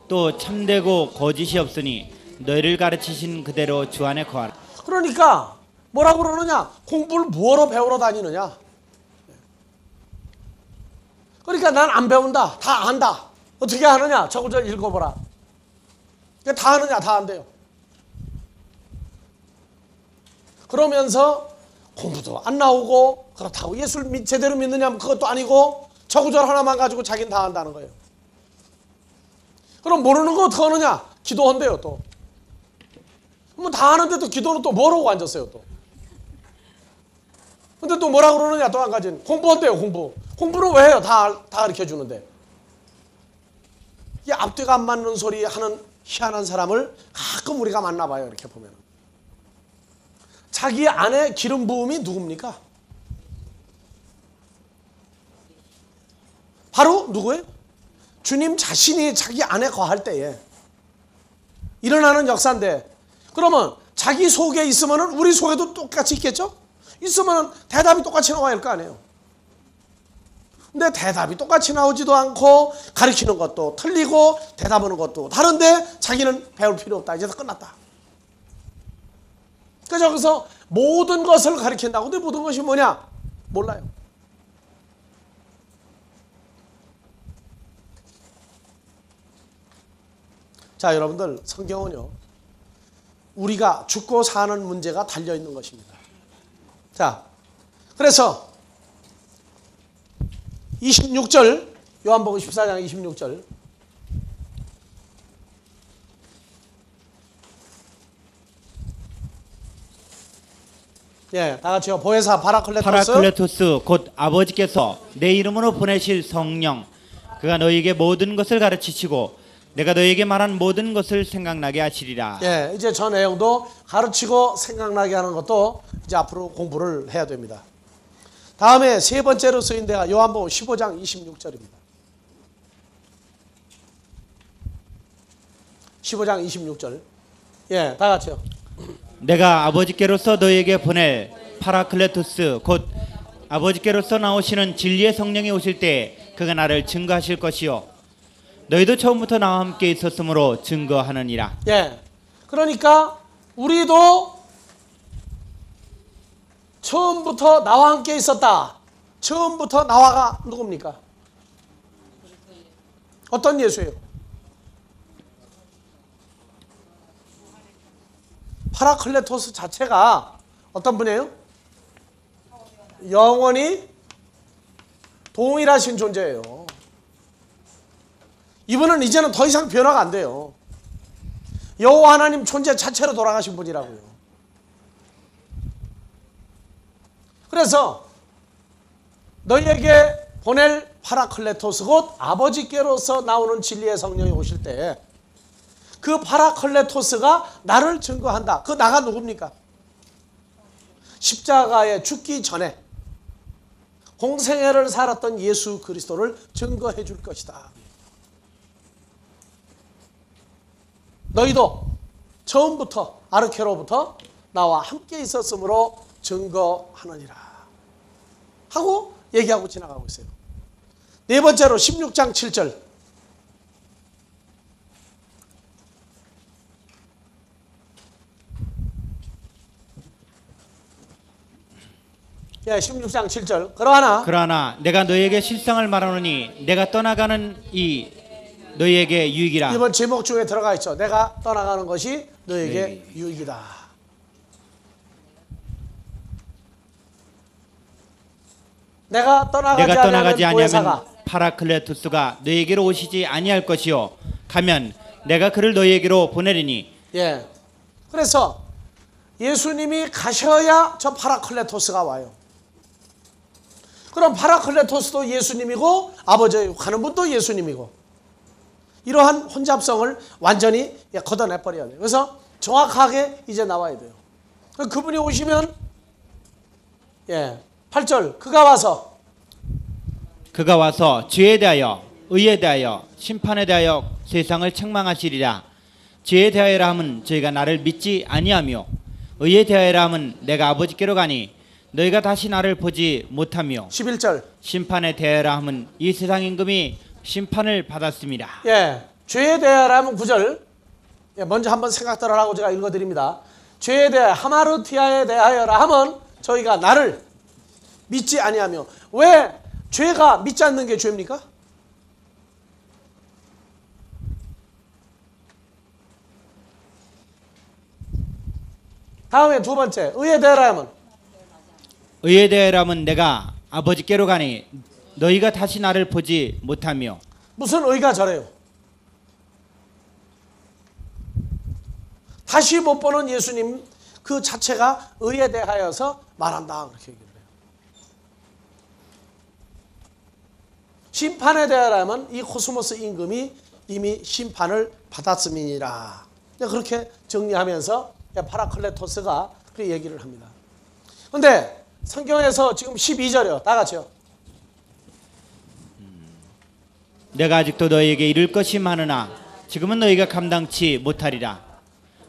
Speaker 2: 또 참되고 거짓이 없으니 너희를 가르치신 그대로 주 안에 거하라.
Speaker 1: 그러니까 뭐라고 그러느냐? 공부를 뭐로 배우러 다니느냐? 그러니까 난 안 배운다. 다 안다. 어떻게 하느냐? 저 구절 읽어보라. 다 하느냐? 다 안돼요. 그러면서 공부도 안 나오고 그렇다고 예수를 제대로 믿느냐? 그것도 아니고 저 구절 하나만 가지고 자기는 다 한다는 거예요. 그럼 모르는 거 어떻게 하느냐? 기도한대요. 또 뭐 다 하는데 또 기도는 또 뭐라고 앉았어요. 또 근데 또 뭐라 그러느냐? 또 한 가지는 공부한대요. 공부는 왜 해요? 다 가르쳐 주는데. 이 앞뒤가 안 맞는 소리 하는 희한한 사람을 가끔 우리가 만나봐요. 이렇게 보면 자기 안에 기름 부음이 누굽니까? 바로 누구예요? 주님 자신이 자기 안에 거할 때에 일어나는 역사인데, 그러면 자기 속에 있으면 우리 속에도 똑같이 있겠죠? 있으면 대답이 똑같이 나와야 할 거 아니에요. 근데 대답이 똑같이 나오지도 않고 가르치는 것도 틀리고 대답하는 것도 다른데 자기는 배울 필요 없다. 이제 다 끝났다. 그래서 여기서 모든 것을 가르친다고. 근데 모든 것이 뭐냐? 몰라요. 자, 여러분들, 성경은요, 우리가 죽고 사는 문제가 달려있는 것입니다. 자, 그래서 26절, 요한복음 14장 26절. 다 같이요. 보혜사
Speaker 2: 파라클레토스 곧 아버지께서 내 이름으로 보내실 성령, 그가 너희에게 모든 것을 가르치시고 내가 너희에게 말한 모든 것을 생각나게 하시리라.
Speaker 1: 이제 저 내용도 가르치고 생각나게 하는 것도 이제 앞으로 공부를 해야 됩니다. 다음에 세 번째로 쓰인 데가 요한복음 15장 26절입니다. 15장 26절. 다 같이요.
Speaker 2: 내가 아버지께로서 너희에게 보낼 파라클레토스 곧 아버지께로서 나오시는 진리의 성령이 오실 때 그가 나를 증거하실 것이요 너희도 처음부터 나와 함께 있었으므로 증거하느니라.
Speaker 1: 그러니까 우리도 처음부터 나와 함께 있었다. 처음부터 나와가 누굽니까? 어떤 예수예요? 파라클레토스 자체가 어떤 분이에요? 영원히 동일하신 존재예요. 이분은 이제는 더 이상 변화가 안 돼요. 여호와 하나님 존재 자체로 돌아가신 분이라고요. 그래서 너희에게 보낼 파라클레토스 곧 아버지께로서 나오는 진리의 성령이 오실 때 그 파라클레토스가 나를 증거한다. 그 나가 누굽니까? 십자가에 죽기 전에 공생애를 살았던 예수 그리스도를 증거해 줄 것이다. 너희도 처음부터 아르케로부터 나와 함께 있었으므로 증거하느니라 하고 얘기하고 지나가고 있어요. 네 번째로 16장 7절. 예, 16장 7절.
Speaker 2: 그러나 내가 너희에게 실상을 말하노니 내가 떠나가는 이 너희에게 유익이라.
Speaker 1: 이번 제목 중에 들어가 있죠. 내가 떠나가는 것이 너희에게 유익이다. 내가 떠나가지 아니하면
Speaker 2: 파라클레토스가 너희에게로 오시지 아니할 것이요 가면 내가 그를 너희에게로 보내리니.
Speaker 1: 예. 그래서 예수님이 가셔야 저 파라클레토스가 와요. 그럼 파라클레토스도 예수님이고 아버지가 가는 분도 예수님이고 이러한 혼잡성을 완전히 걷어내버려야 돼요. 그래서 정확하게 이제 나와야 돼요. 그분이 오시면 8절 그가 와서
Speaker 2: 죄에 대하여 의에 대하여 심판에 대하여 세상을 책망하시리라. 죄에 대하여라 함은 저희가 나를 믿지 아니하며 의에 대하여라 함은 내가 아버지께로 가니 너희가 다시 나를 보지 못하며
Speaker 1: 11절
Speaker 2: 심판에 대하여라 함은 이 세상 임금이 심판을 받았습니다.
Speaker 1: 죄에 대하여라 하면 9절 먼저 한번 생각들을 하고 제가 읽어드립니다. 죄에 대하여 하마르티아에 대하여라 하면 저희가 나를 믿지 아니하며. 왜 죄가 믿지 않는 게 죄입니까? 다음에 두 번째 의에 대하여라 하면
Speaker 2: 의에 대하여라면 내가 아버지께로 가니 너희가 다시 나를 보지 못하며. 무슨
Speaker 1: 의가 저래요? 다시 못 보는 예수님 그 자체가 의에 대하여서 말한다 그렇게 얘기를 해요. 심판에 대하여라면 이 코스모스 임금이 이미 심판을 받았음이니라. 그렇게 정리하면서 파라클레토스가 그 얘기를 합니다. 그런데 성경에서 지금 12절이요. 다 같이요.
Speaker 2: 내가 아직도 너희에게 이를 것이 많으나 지금은 너희가 감당치 못하리라.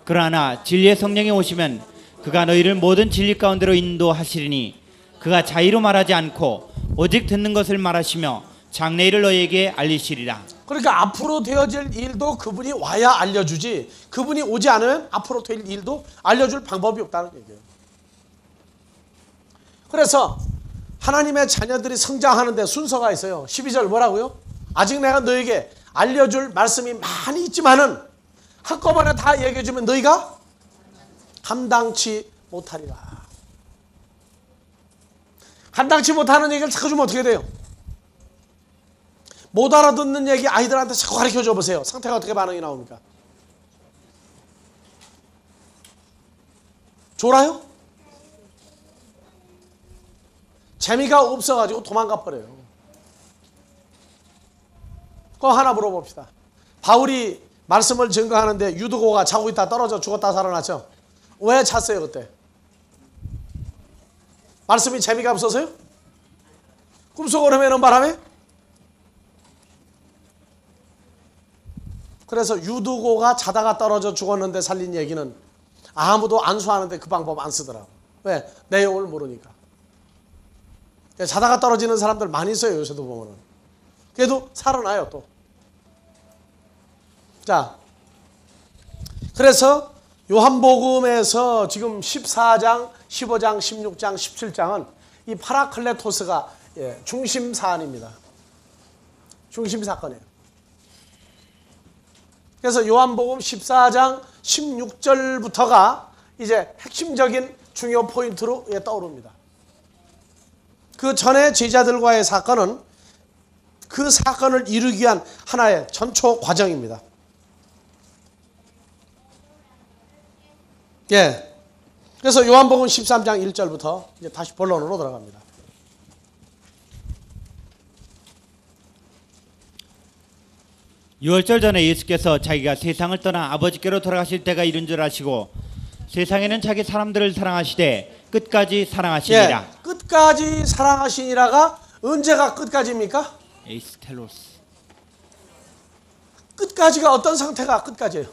Speaker 2: 그러나 진리의 성령이 오시면 그가 너희를 모든 진리 가운데로 인도하시리니 그가 자의로 말하지 않고 오직 듣는 것을 말하시며 장래일을 너희에게 알리시리라.
Speaker 1: 그러니까 앞으로 되어질 일도 그분이 와야 알려주지 그분이 오지 않으면 앞으로 될 일도 알려줄 방법이 없다는 얘기예요. 그래서 하나님의 자녀들이 성장하는데 순서가 있어요. 12절 뭐라고요? 아직 내가 너에게 알려줄 말씀이 많이 있지만은 한꺼번에 다 얘기해주면 너희가 감당치 못하리라. 감당치 못하는 얘기를 자꾸 주면 어떻게 돼요? 못 알아듣는 얘기 아이들한테 자꾸 가르쳐줘 보세요. 상태가 어떻게 반응이 나옵니까? 졸아요? 재미가 없어가지고 도망가 버려요. 그거 하나 물어봅시다. 바울이 말씀을 증거하는데 유두고가 자고 있다 떨어져 죽었다 살아났죠? 왜 잤어요 그때? 말씀이 재미가 없어서요? 꿈속으로 헤매는 바람에? 그래서 유두고가 자다가 떨어져 죽었는데 살린 얘기는 아무도 안수하는데 그 방법 안 쓰더라고. 왜? 내용을 모르니까. 자다가 떨어지는 사람들 많이 있어요 요새도 보면은. 그래도 살아나요 또. 자, 그래서 요한복음에서 지금 14장, 15장, 16장, 17장은 이 파라클레토스가 중심 사안입니다. 중심 사건이에요. 그래서 요한복음 14장 16절부터가 이제 핵심적인 중요 포인트로 떠오릅니다. 그 전에 제자들과의 사건은 그 사건을 이루기 위한 하나의 전초 과정입니다. 예. 그래서 요한복음 13장 1절부터 이제 다시 본론으로 들어갑니다.
Speaker 2: 유월절 전에 예수께서 자기가 세상을 떠나 아버지께로 돌아가실 때가 이른 줄 아시고 세상에는 자기 사람들을 사랑하시되 끝까지 사랑하시니라.
Speaker 1: 예. 끝까지 사랑하시니라가 언제가 끝까지입니까?
Speaker 2: 에이스 텔로스.
Speaker 1: 끝까지가 어떤 상태가 끝까지예요?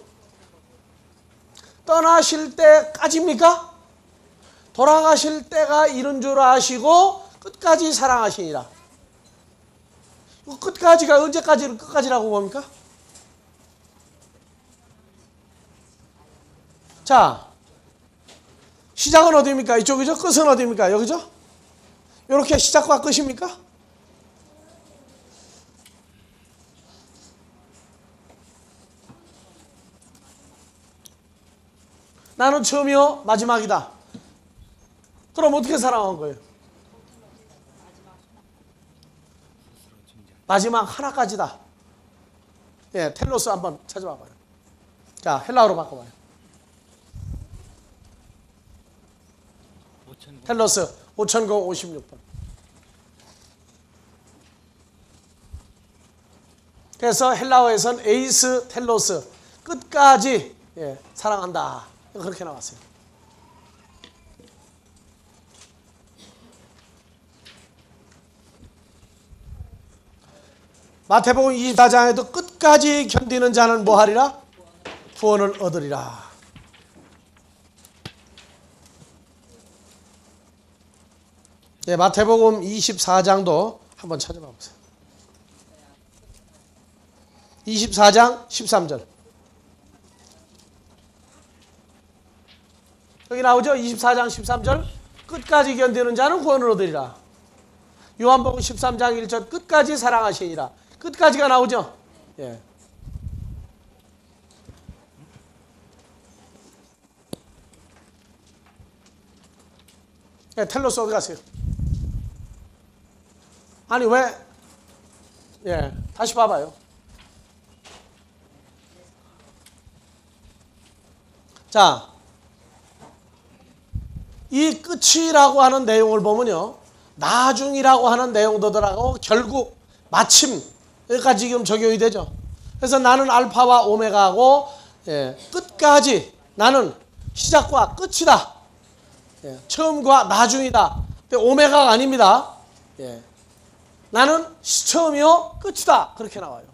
Speaker 1: 떠나실 때까지입니까? 돌아가실 때가 이른 줄 아시고 끝까지 사랑하시니라. 끝까지가 언제까지를 끝까지라고 봅니까? 자, 시작은 어디입니까? 이쪽이죠? 끝은 어디입니까? 여기죠? 이렇게 시작과 끝입니까? 나는 처음이요 마지막이다. 그럼 어떻게 사랑한 거예요? 마지막 하나까지다. 예, 텔로스 한번 찾아봐봐요. 자, 헬라어로 바꿔봐요. 텔로스 5056번. 그래서 헬라어에서는 에이스 텔로스 끝까지 사랑한다. 그렇게 나왔어요. 마태복음 24장에도 끝까지 견디는 자는 뭐하리라? 구원을 얻으리라. 네, 마태복음 24장도 한번 찾아봐 보세요. 24장 13절. 여기 나오죠? 24장 13절. 끝까지 견디는 자는 구원을 얻으리라. 요한복음 13장 1절. 끝까지 사랑하시니라. 끝까지가 나오죠? 예. 예, 텔로스 어디 가세요? 아니 왜? 예, 다시 봐봐요. 자, 이 끝이라고 하는 내용을 보면요, 나중이라고 하는 내용도 들어가고 결국 마침 여기까지 지금 적용이 되죠. 그래서 나는 알파와 오메가고 끝까지 나는 시작과 끝이다. 처음과 나중이다. 근데 오메가가 아닙니다. 나는 처음이요 끝이다. 그렇게 나와요.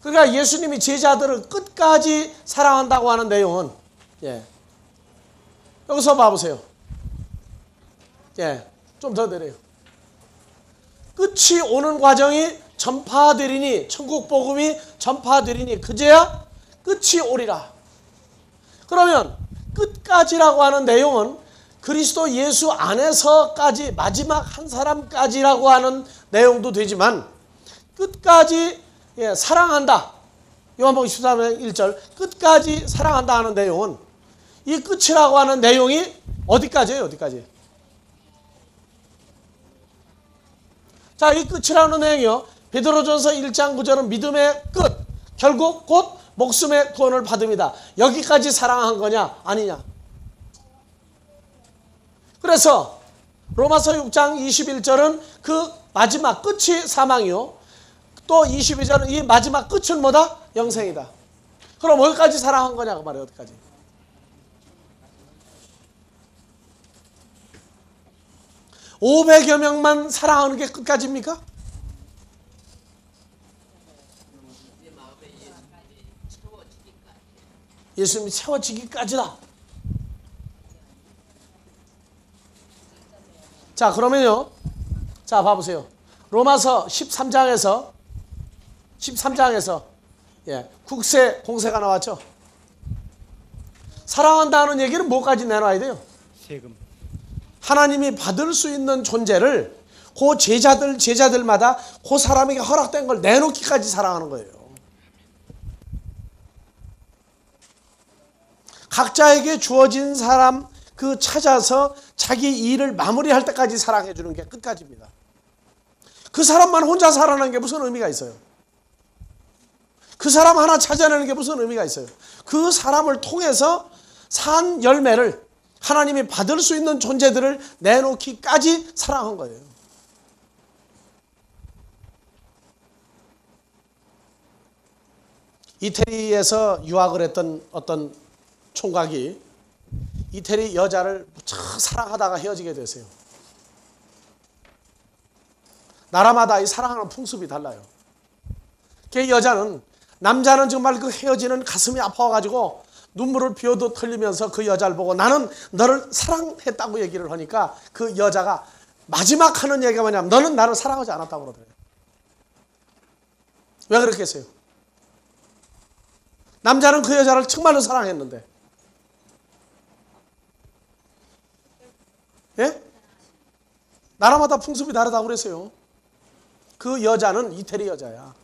Speaker 1: 그러니까 예수님이 제자들을 끝까지 사랑한다고 하는 내용은 여기서 봐보세요. 좀 더 내려요. 끝이 오는 과정이 전파되리니, 천국 복음이 전파되리니 그제야 끝이 오리라. 그러면 끝까지라고 하는 내용은 그리스도 예수 안에서까지 마지막 한 사람까지라고 하는 내용도 되지만 끝까지 사랑한다. 요한복음 13장 1절 끝까지 사랑한다 하는 내용은 이 끝이라고 하는 내용이 어디까지예요? 어디까지? 자, 이 끝이라는 내용이요. 베드로전서 1장 9절은 믿음의 끝, 결국 곧 목숨의 구원을 받음이다. 여기까지 사랑한 거냐? 아니냐? 그래서 로마서 6장 21절은 그 마지막 끝이 사망이요. 또 22절은 이 마지막 끝은 뭐다? 영생이다. 그럼 어디까지 사랑한 거냐고 말이에요. 어디까지? (500여 명만) 사랑하는 게 끝까지입니까? 예수님이 채워지기까지다. 자, 그러면요. 자, 봐보세요. 로마서 13장에서 국세 공세가 나왔죠. 사랑한다는 얘기는 뭐까지 내놔야 돼요?
Speaker 2: 세금.
Speaker 1: 하나님이 받을 수 있는 존재를 그 제자들마다 그 사람에게 허락된 걸 내놓기까지 사랑하는 거예요. 각자에게 주어진 사람 그 찾아서 자기 일을 마무리할 때까지 사랑해 주는 게 끝까지입니다. 그 사람만 혼자 살아나는 게 무슨 의미가 있어요? 그 사람 하나 찾아내는 게 무슨 의미가 있어요? 그 사람을 통해서 산 열매를 하나님이 받을 수 있는 존재들을 내놓기까지 사랑한 거예요. 이태리에서 유학을 했던 어떤 총각이 이태리 여자를 무척 사랑하다가 헤어지게 됐어요. 나라마다 이 사랑하는 풍습이 달라요. 그 여자는, 남자는 정말 그 헤어지는 가슴이 아파가지고 눈물을 비워도 흘리면서 그 여자를 보고 나는 너를 사랑했다고 얘기를 하니까 그 여자가 마지막 하는 얘기가 뭐냐면 너는 나를 사랑하지 않았다고 그러더래요. 왜 그렇겠어요? 남자는 그 여자를 정말로 사랑했는데. 예? 나라마다 풍습이 다르다고 그랬어요. 그 여자는 이태리 여자야.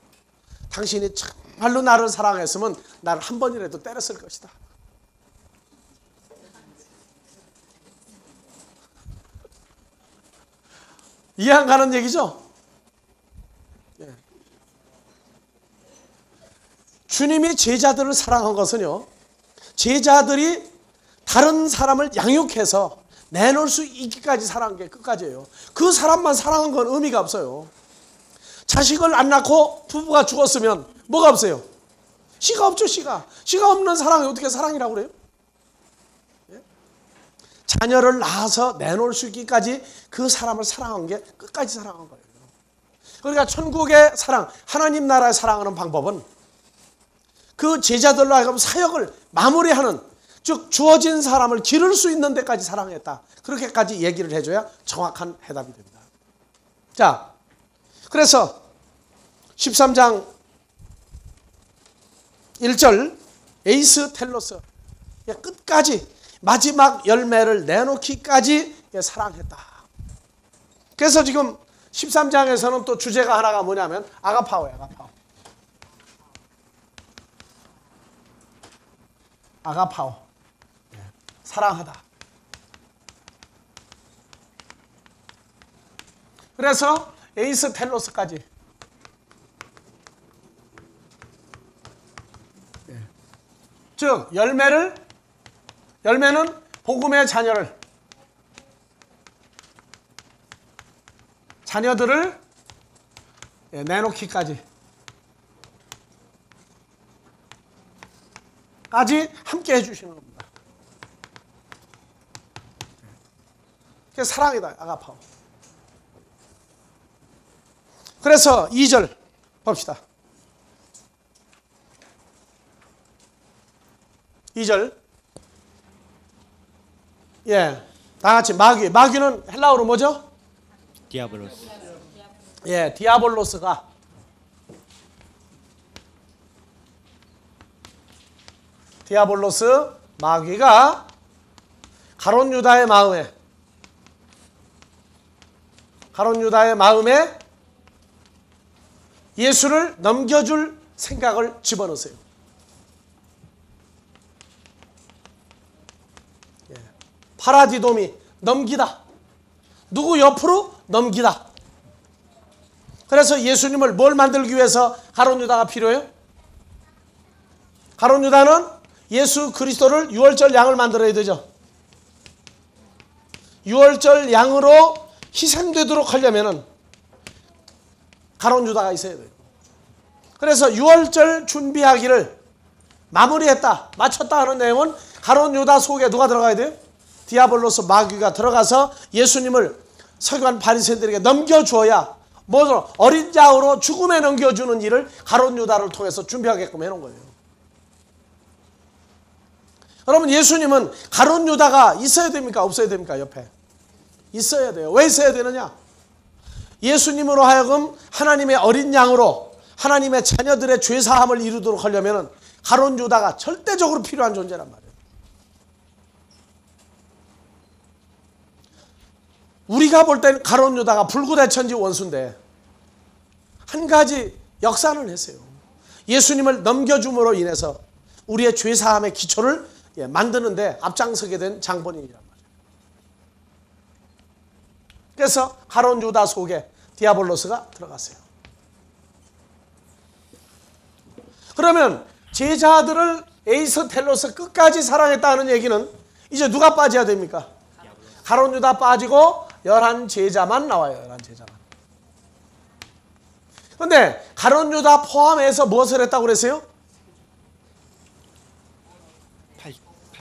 Speaker 1: 당신이 정말로 나를 사랑했으면 나를 한 번이라도 때렸을 것이다. 이해 안 가는 얘기죠? 예. 주님이 제자들을 사랑한 것은요, 제자들이 다른 사람을 양육해서 내놓을 수 있기까지 사랑한 게 끝까지예요. 그 사람만 사랑한 건 의미가 없어요. 자식을 안 낳고 부부가 죽었으면 뭐가 없어요? 씨가 없죠. 씨가 없는 사랑이 어떻게 사랑이라고 그래요? 예? 자녀를 낳아서 내놓을 수 있기까지 그 사람을 사랑한 게 끝까지 사랑한 거예요. 그러니까 천국의 사랑, 하나님 나라의 사랑하는 방법은 그 제자들로 하여금 사역을 마무리하는, 즉 주어진 사람을 기를 수 있는 데까지 사랑했다. 그렇게까지 얘기를 해줘야 정확한 해답이 됩니다. 자, 그래서 13장 1절 에이스 텔로스, 끝까지 마지막 열매를 내놓기까지 사랑했다. 그래서 지금 13장에서는 또 주제가 하나가 뭐냐면 아가파오예요. 아가파오. 사랑하다. 그래서 에이스 텔로스까지. 즉 열매는 복음의 자녀들을 내놓기까지 함께 해주시는 겁니다. 그게 사랑이다. 아가파오. 그래서 2절 봅시다. 2절. 예, 다 같이 마귀. 마귀는 헬라어로 뭐죠?
Speaker 2: 디아블로스.
Speaker 1: 예, 디아볼로스가 마귀가 가룟 유다의 마음에 예수를 넘겨줄 생각을 집어넣으세요. 파라디도미, 넘기다. 누구 옆으로? 넘기다. 그래서 예수님을 뭘 만들기 위해서 가룟 유다가 필요해요? 가룟 유다는 예수 그리스도를 유월절 양을 만들어야 되죠. 유월절 양으로 희생되도록 하려면은 가룟 유다가 있어야 돼요. 그래서 유월절 준비하기를 마무리했다, 마쳤다 하는 내용은 가룟 유다 속에 누가 들어가야 돼요? 디아볼로스, 마귀가 들어가서 예수님을 서기관 바리새인들에게 넘겨주어야 어린 양으로 죽음에 넘겨주는 일을 가룟 유다를 통해서 준비하게끔 해놓은 거예요. 여러분, 예수님은 가룟 유다가 있어야 됩니까? 없어야 됩니까? 옆에 있어야 돼요. 왜 있어야 되느냐? 예수님으로 하여금 하나님의 어린 양으로 하나님의 자녀들의 죄사함을 이루도록 하려면 가룟 유다가 절대적으로 필요한 존재란 말이에요. 우리가 볼 땐 가룟 유다가 불구대천지 원수인데 한 가지 역사를 했어요. 예수님을 넘겨줌으로 인해서 우리의 죄사함의 기초를 만드는데 앞장서게 된 장본인이란 말이에요. 그래서 가룟 유다 속에 디아볼로스가 들어갔어요. 그러면 제자들을 에이스텔로스 끝까지 사랑했다는 얘기는 이제 누가 빠져야 됩니까? 가룟 유다 빠지고 11제자만 나와요. 11제자만. 그런데 가룟 유다 포함해서 무엇을 했다고 그랬어요?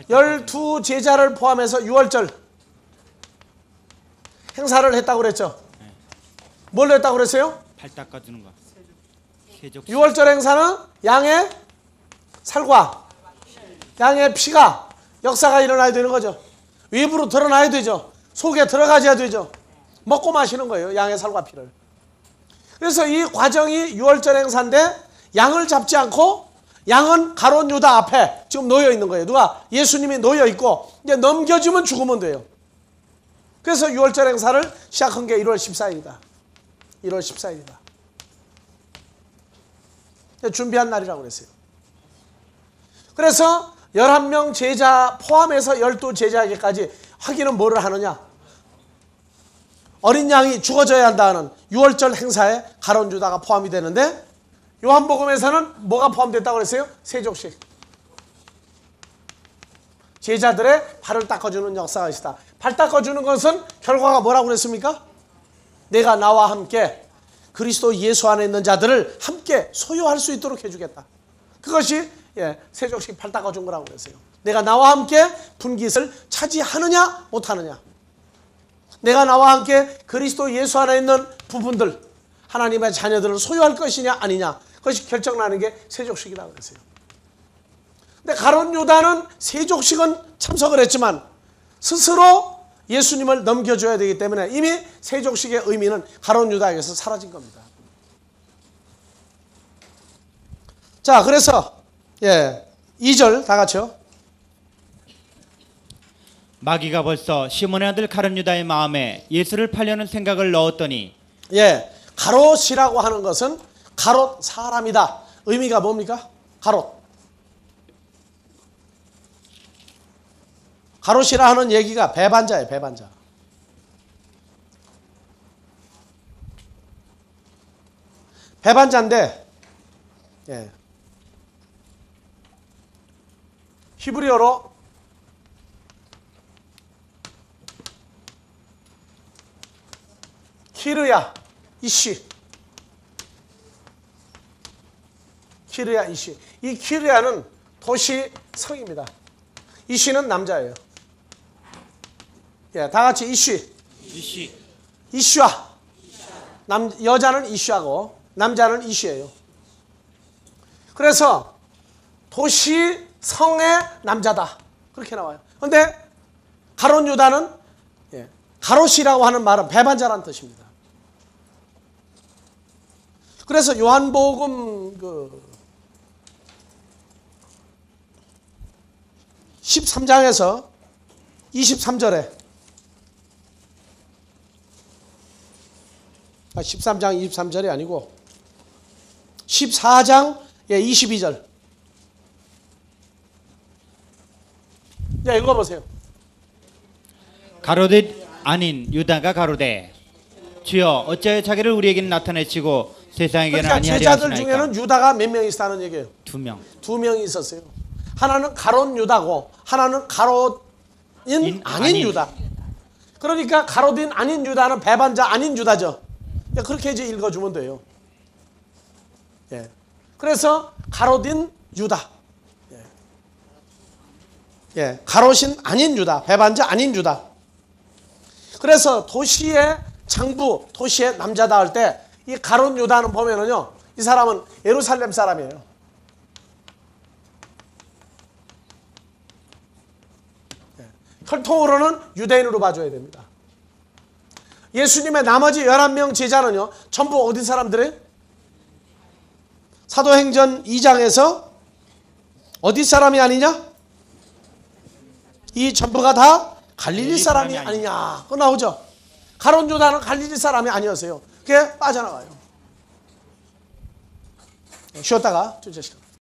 Speaker 1: 12제자를 포함해서 유월절 행사를 했다고 그랬죠. 뭘 했다고 그랬어요?
Speaker 2: 발 닦아주는 거. 세족식.
Speaker 1: 유월절 행사는 양의 살과 양의 피가 역사가 일어나야 되는 거죠. 외부로 드러나야 되죠. 속에 들어가야 되죠. 먹고 마시는 거예요. 양의 살과 피를. 그래서 이 과정이 유월절 행사인데 양을 잡지 않고 양은 가룟 유다 앞에 지금 놓여 있는 거예요. 누가? 예수님이 놓여 있고 이제 넘겨주면 죽으면 돼요. 그래서 유월절 행사를 시작한 게 1월 14일이다. 1월 14일이다. 준비한 날이라고 그랬어요. 그래서 11명 제자 포함해서 12제자에게까지 확인은 뭐를 하느냐? 어린 양이 죽어져야 한다는 유월절 행사에 가룟 유다가 포함이 되는데 요한복음에서는 뭐가 포함됐다고 그랬어요? 세족식. 제자들의 발을 닦아주는 역사가 있다. 발 닦아주는 것은 결과가 뭐라고 그랬습니까? 내가 나와 함께 그리스도 예수 안에 있는 자들을 함께 소유할 수 있도록 해주겠다. 그것이 세족식 발 닦아준 거라고 그랬어요. 내가 나와 함께 분깃을 차지하느냐 못하느냐. 내가 나와 함께 그리스도 예수 안에 있는 부분들 하나님의 자녀들을 소유할 것이냐 아니냐. 그것이 결정나는 게 세족식이라고 그랬어요. 근데 가룟 유다는 세족식은 참석을 했지만 스스로 예수님을 넘겨줘야 되기 때문에 이미 세족식의 의미는 가룟 유다에게서 사라진 겁니다. 자, 그래서 2절 다 같이요.
Speaker 2: 마귀가 벌써 시몬의 아들 가룟 유다의 마음에 예수를 팔려는 생각을 넣었더니
Speaker 1: 가롯이라고 하는 것은 가롯 사람이다. 의미가 뭡니까? 가롯. 가롯이라 하는 얘기가 배반자예요. 배반자. 배반자인데 히브리어로 키르야 이시. 키르야 이시. 이 키르야는 도시 성입니다. 이시는 남자예요. 다 같이 이시. 이슈아. 여자는 이슈하고 남자는 이슈예요. 그래서 도시 성의 남자다. 그렇게 나와요. 그런데 가롯 유다는 가롯이라고 하는 말은 배반자라는 뜻입니다. 그래서 요한복음 13장에서 23절에 13장 23절이 아니고 14장 22절. 읽어보세요.
Speaker 2: 가로댓 아닌 유다가 가로되 주여 어찌하여 자기를 우리에게 나타내시고 세상에게는
Speaker 1: 그러니까
Speaker 2: 아니하려
Speaker 1: 제자들
Speaker 2: 하시나이까.
Speaker 1: 중에는 유다가 몇 명 있었다는 얘기예요.
Speaker 2: 2명.
Speaker 1: 2명이 있었어요. 하나는 가롯 유다고 하나는 가롯인 아닌 유다. 그러니까 가롯인 아닌 유다는 배반자 아닌 유다죠. 그렇게 이제 읽어주면 돼요. 그래서 가롯인 유다. 가롯인 아닌 유다. 배반자 아닌 유다. 그래서 도시의 장부, 도시의 남자다 할 때 이 가롯 유다는 보면은요, 이 사람은 예루살렘 사람이에요. 혈통으로는 유대인으로 봐줘야 됩니다. 예수님의 나머지 11명 제자는요, 전부 어디 사람들이에요? 사도행전 2장에서 어디 사람이 아니냐? 이 전부가 다 갈릴리 사람이 아니냐. 그거 나오죠. 가롯 유다는 갈릴리 사람이 아니었어요. 그게 빠져나가요. 쉬었다가 주제시간.